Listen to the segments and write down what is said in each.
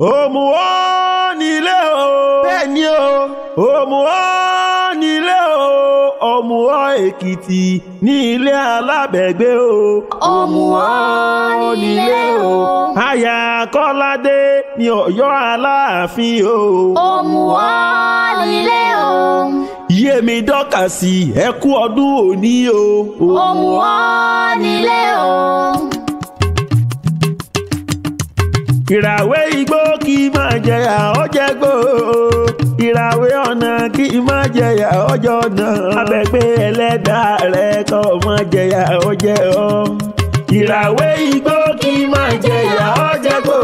Òmùwọ́ nílé o. Bẹ́ẹ̀ni o. Òmùwọ́ nílé o. Òmùwọ́ Èkìtì ní ilé alábẹ̀gbé o. Òmùwọ́ nílé o. Aya Kọ́ládé ní Ọ̀yọ́ Aláàfin o. Òmùwọ́ nílé o. Yémi Dọ́kàsì ẹ kú ọdún òní o. Òmùwọ́ nílé o. Ìràwé igbó kì í máa jẹyà ọjẹ́ gbó. Ìràwé ọ̀nà kì í máa jẹyà ọjọ́ ọ̀nà. Abẹ́gbé ẹlẹ́dàá rẹ̀ kọ́ máa jẹyà ọjẹ́ ọ. Ìràwé igbó kì í máa jẹyà ọjẹ́ gbó.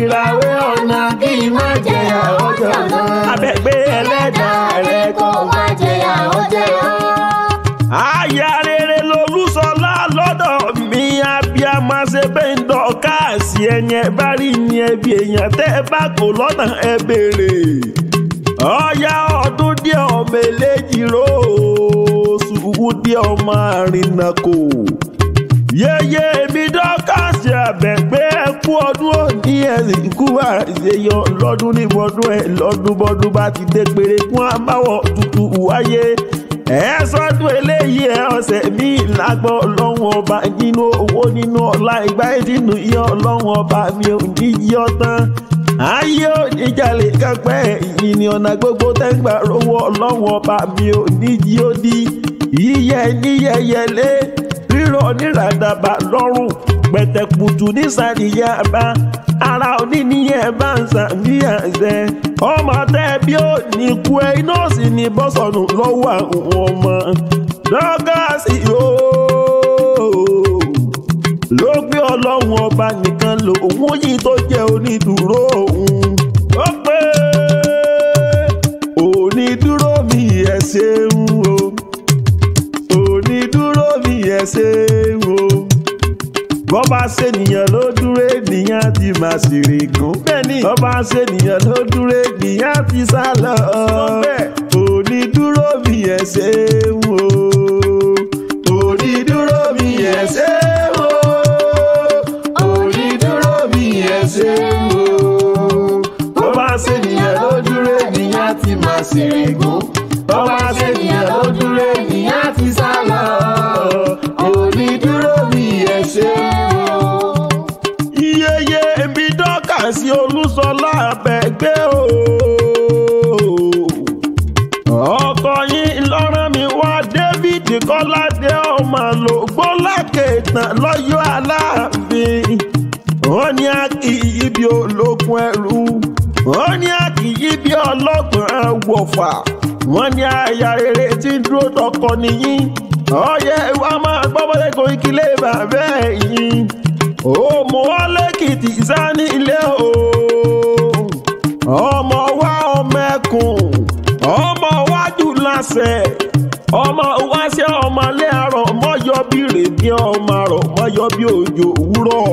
Ìràwé ọ̀nà kì í máa jẹyà ọjọ́ ọ̀nà. Abẹ́gbé ẹlẹ́dàá rẹ̀ kọ́ máa jẹyà ọjẹ́ ọ. Aya rere lolúṣọlá lọ́dọ̀ mi abiyamọ ṣe bẹ́ẹ̀ ń dọ̀kásì ẹni ẹ bá rí ni ẹbí èèyàn tẹ́ ẹ bá kò lọ́nà ẹ béèrè. Ọ̀yá ọdún díẹ̀ ọmọ eléjì ró sùúrù díẹ̀ ọmọ àrìnàkò. Yéyé mi Dọ́kàsì Àbẹ̀gbé ẹ kú ọdún òní ẹ̀sìn kú àṣeyọ lọ́dún ní bọ́dún ẹ̀ lọ́dún bọ́dún bá ti dé péré kún àbáwọ̀ tutù wáyé. Ẹ sọ́dún eléyìí ẹ ọ̀sẹ̀ mi lágbọ́ ọlọ́run ọba nínú owó nínú ọlá ìgbà ìdínú iye ọlọ́run ọba mi ò ní yí ọtán. Ayé ò ní jalè kápẹ́ ìyìn ní ọ̀nà gbogbo tẹ́gbà rówó ọlọ́run ọba mi ò ní yí ó di. Yíyẹ níyẹyẹlé rírọ̀ níràdàbà lọ́rùn pẹ̀tẹ̀kùtù nísàlìyà bá ara oníníyẹn bá ń sàmìyànṣẹ. Ọmọ tẹ́ bí ó ní kú ẹ iná sì ní bọ́sọ̀nù lọ́wọ́ àwọn ọmọ. Dọ́kàsì ló gbé ọlọ́run ọba nìkan lò òun yìí tó jẹ́ onídùúró òun. Ó pé onídùúró mi ẹ ṣeun o. Onídùúró mi ẹ ṣeun o. Bọ́bá ṣènìyàn ló dúró ènìyàn ti máa ṣèrè gùn. Bẹ́ẹ̀ni bọ́bá ṣènìyàn ló dúró ènìyàn ti sá lọ. Onídùúró mi ẹ ṣeun o. Onídùúró mi ẹ ṣeun o. Onídùúró mi ẹ ṣeun o. Bọ́bá ṣènìyàn ló dúró ènìyàn ti máa ṣèrè gùn. Bọ́bá ṣènìyàn ló dúró ènìyàn ti sá lọ. Onídùúró mi ẹ ṣeun. Yéyé mi Dọ́kàsì Olúṣọlá Àbẹ̀gbé o. Ọkọ yín lọ́rán mi wá David Kọ́ládé ọmọ àlògbó lákètàn lọ́yọ́ Aláàfin. Wọ́n ní a kì í bí ológun ẹrú. Wọ́n ní a kì í bí ọlọ́gbọ̀n wọ̀fà. Wọ́n ní aya rere tí ń dúró tọkọ nìyí. Ọyẹ wa máa gbọ́ bọ́lé kò ìkílé bàbá ẹ̀yìn. Òmùwọ́ l'Èkìtì sani ilé o. Ọmọ wa ọmọ ẹkùn. Ọmọ wájú lásẹ̀. Ọmọ wáṣẹ ọmọ ilé àrọ̀ mọ́yọ́ bí rèébí ọmọ àrọ̀ mọ́yọ́ bí òjò òwúrọ̀.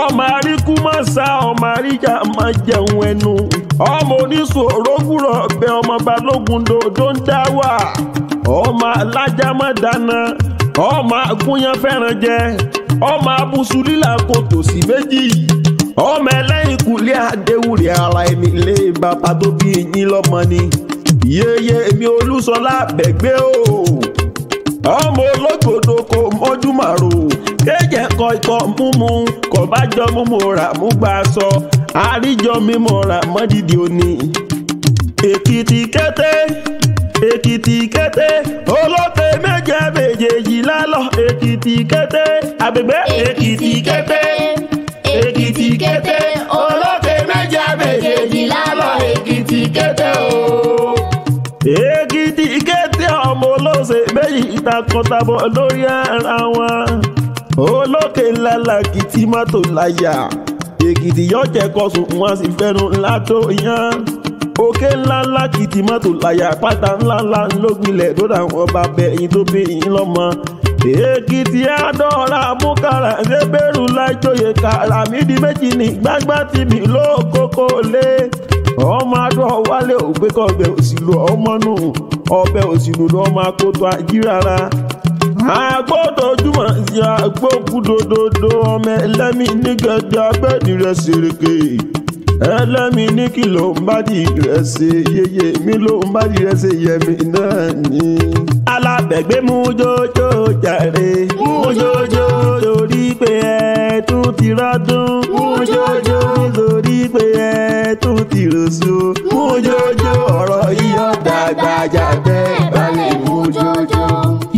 Ọmọ àríkú máa sá ọmọ àríjà máa jẹun ẹnu. Ọmọ oníṣòro gúrọ̀ bẹ ọmọ balógun dòdó ń dá wà. Ọmọ alájà máa dáná. Ọmọ agúnyán fẹ́ràn jẹ. Ọmọ abusu lílà kò tòsí méjì. Ọmọ ẹlẹ́yìn kùlé àdéhùrẹ́ ara ẹni lé bàbá tó bí yín lọ́mọ ni. Yéyé mi Olúṣọlá Àbẹ̀gbé o. Ọmọ ológbòdo kò mọ́jú màrò. Kéjẹ kọ ikọ̀ múmu kò bá jọ múmu rà mú gbà sọ. Àríjọ mímọ rà mọ́dìdì òní. Èkìtì kété. Èkìtì kété olókè méje méjèèjì lálọ́. Èkìtì kété Àbẹ̀gbé. Èkìtì kété. Èkìtì kété olókè méje méjèèjì lálọ́. Èkìtì kété o. Èkìtì kété ọmọ olóṣè méjì takọtabo lórí ara wọn. Olókè ńlá làkìtì mọ́tò láyà. Èkìtì yọ̀jẹ̀ kọ̀sùn wọn sì fẹ́nu ńlá tó yan. Òkè ńláńlá kìtì mọ́tò láyà pátá ńláńlá lógbilẹ̀ tó dà wọ́n bá bẹ ẹyin tó bí yín lọ́mọ. Èkìtì àdọ́ra múkàrà ṣébèrú lájọyè kàrà mídìí méjì ní gbágbá tìbí lókòkò lé. Ọmọ adọ́ wálé ògbé kọ̀ọ̀bẹ òsìlú ọmọ nù ọbẹ̀ òsìlú lọ́mọ akótó àjírara. Àgbọ̀dọ̀ ojúmọ̀ sí àgbókù dòdòdó ọmọ ẹlẹ́mì nígbẹ̀dẹ̀ abẹ́ẹ̀dì rẹ̀ ṣèrèké. ẹlẹ́mi ní kí ló ń bá di rẹ̀ ṣe yeye mi ló ń bá di rẹ̀ ṣe yẹmi náà ni. alábẹ̀gbẹ́ mú jójó jàre mú jójó torí pé ẹ tún ti rọ́dún mú jójó torí pé ẹ tún ti rọ̀ṣù mú jójó ọ̀rọ̀ yíyọ dàgbà jáde balẹ̀ mú jójó.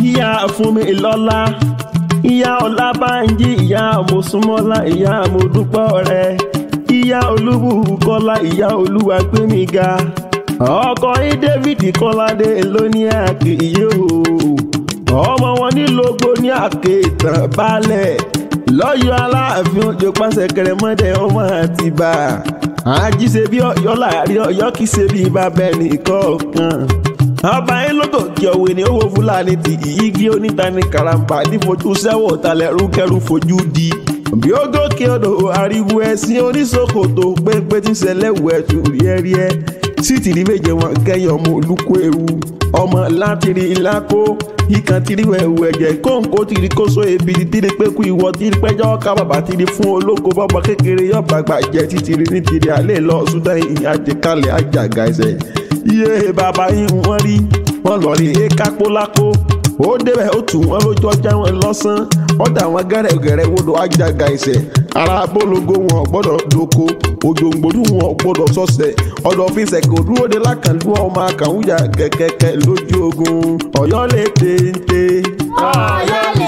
ìyá fún mi lọ́lá ìyá ọlábànjí ìyá mọ̀súnmọ́lá ìyá mọ̀dúpọ̀ rẹ̀ ìyá olúbùkọ́lá ìyá olúwàgbémiga ọkọ ní david kọ́ládé lóní àkèyé o ọmọ wọn nílògbó ní àkètàn balẹ̀ lọ́yọ̀ aláàfin òjò pàṣẹ kẹrẹmọdé ọmọ àtìbà àjíṣe bí ọ̀yọ́ láàrin ọ̀yọ́ kìí ṣe bí bàbá ẹnì kọ̀ọ̀kan ọba yín lóko kí ọ̀wé ní owó fúlàní ti igi oníta ní karamba nífojú sẹ́wọ̀n talẹ̀ rúkẹ́rú fojú di bí ó gòkè odò ariwo ẹ̀sìn oníṣòkòtò pépé tí ṣẹlẹ̀wò ẹ̀tù ríẹ́ríẹ́ sítìrí méje wọn kẹyìn ọmọ olùkó eru ọmọ látìrí ìlàkó ìkan tìrí wẹ̀wù ẹ̀jẹ̀ kóńkó tìrí kóso ebi tìrí pẹ́kú ìwọ tìrí pẹ́jọ́ ká bàbá tìrí fún olóko bọ́bọ kékeré yọ̀bàgbà jẹ́ títìrí ní tìrí alẹ́ lọ súdà ìyá àjẹkálẹ̀ àjàgà ẹsẹ̀ iye bàbá yín wọ́n rí wọ́n lọ rí kápólákó ó débẹ̀ ó tù wọ́n lójú ọjà wọn lọ́sàn ọ̀dà wọn gẹ́rẹ́gẹ́rẹ́ wodò àjàgà ẹsẹ̀ ara bólógó wọn gbọ́dọ̀ dóko òjòǹgbòdú wọn gbọ́dọ̀ sọ́sẹ̀ ọ̀dọ̀ fíṣẹ̀ kò dúró de lákàndú ọmọ àkànwúyà kẹ̀kẹ́kẹ́ lójú ogun ọ̀yọ́ lè téńté. ọ̀yọ́ lè